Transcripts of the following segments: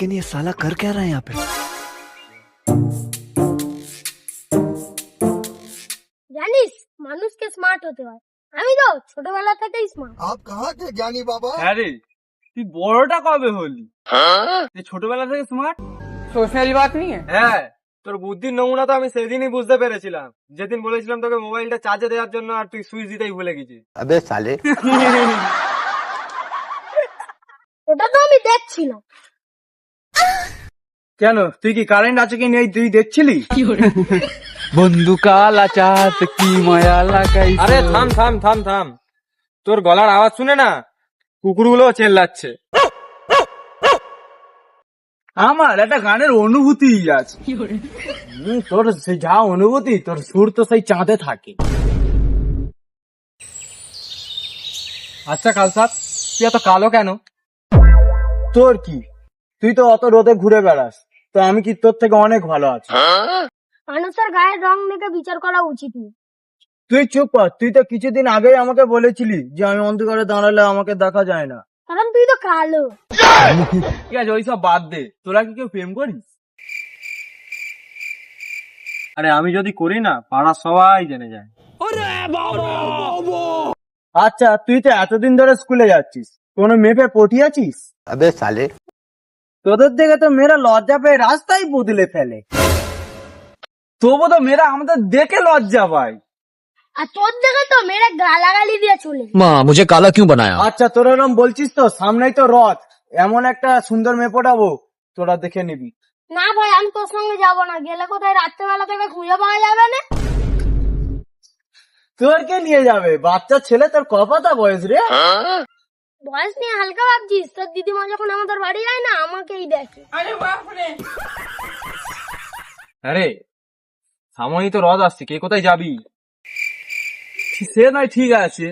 लेकिन ये साला कर क्या रहा है यहाँ पे? জানিস মানুষকে স্মার্ট হতে হয়। আমি তো ছোটবেলা থেকেই স্মার্ট। आप कहाँ थे ज्ञानी बाबा? হ্যাঁ রে, তুই বড়টা কবে হলি? তুই ছোটবেলা থেকে স্মার্ট? सोचने बात नहीं है। হ্যাঁ, তোর বুদ্ধির নমুনা তো আমি সেদিনই বুঝতে পেরেছিলাম, যেদিন বলেছিলাম তোকে মোবাইলটা চার্জে দেওয়ার জন্য, আর তুই সুইচ দিতেই ভুলে গেছিস। अबे साले ওটা তো আমি দেখছিলাম। কেন, তুই কি কারেন্ট আছে কি নেই তুই দেখছিলি? বন্ধু কালা চাঁদ কি মায়া লাগাই। আরে থাম থাম থাম থাম, তোর গলার আওয়াজ শুনে না কুকুরগুলো চেল্লাচ্ছে। আমার একটা গানের অনুভূতি আছে। তোর সেই যা অনুভূতি, তোর সুর তো সেই চাঁদে থাকে। আচ্ছা কালসাপ, তুই এত কালো কেন? তোর কি, তুই তো অত রোদে ঘুরে বেড়াস, তো আমি কি তোর থেকে অনেক ভালো আছি? মানুষের গায়ের রং দেখে বিচার করা উচিত নয়। তুই চুপ কর, তুই তো কিছুদিন আগেই আমাকে বলেছিলি যে আমি অন্ধকারে দাঁড়ালে আমাকে দেখা যায় না। কারণ তুই তো কালো। ঠিক আছে, ওইসব বাদ দে, তোরা কি কেউ প্রেম করিস? আরে আমি যদি করি না, পাড়া সবাই জেনে যায়। আচ্ছা, তুই তো এতদিন ধরে স্কুলে যাচ্ছিস, কোনো মেপে পটিয়েছিস? अबे साले তোদের দেখে তো মেয়েরা লজ্জা পেয়ে রাস্তায় বদলে ফেলে, তবু তো মেয়েরা আমাদের দেখে লজ্জা পায়। আর তোর দেখে তো মেয়েরা গালাগালি দিয়ে চলে। माँ मुझे काला क्यों बनाया? আচ্ছা তোরা এরকম বলছিস তো, সামনেই তো রথ, এমন একটা সুন্দর মেয়ে পটাবো, তোরা দেখে নিবি। না ভাই, আমি তোর সঙ্গে যাবো না। গেলে কোথায় রাত্রেবেলা থেকে খুঁজে পাওয়া যাবে না। তোর কে নিয়ে যাবে? বাচ্চা ছেলে, তোর কপাতা বয়স রে। বয়স নিয়ে হালকা ভাবছিস? তোর দিদিমা যখন আমাদের বাড়ি যায় না, আমাকেই দেখে। আরে সামনেই তো রথ আসছে, কে কোথায় যাবি? সে নয়, ঠিক আছে।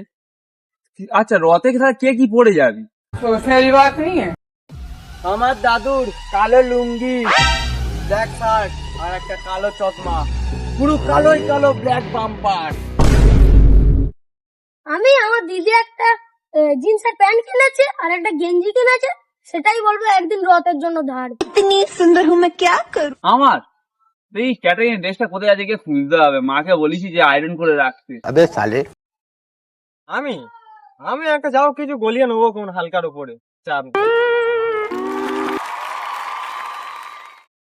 আচ্ছা রথে কে কি পরে যাবি? सोचने बात नहीं है। আমার দাদুর কালো লুঙ্গি, ব্ল্যাক শার্ট আর একটা কালো চশমা, পুরো কালোই কালো, ব্ল্যাক বাম্পার। আমি আমার দিদি একটা জিন্সের প্যান্ট কিনেছে আর একটা গেঞ্জি কিনেছে, সেটাই বলবো একদিন রথের জন্য ধার। আমার এই ক্যাটারিং ড্রেসটা কোথায় আছে গিয়ে খুঁজতে হবে, মাকে বলেছি যে আয়রন করে রাখতে। अबे साले আমি আমি একটা যাও কিছু গলিয়ে নেবো কোন হালকার উপরে চার।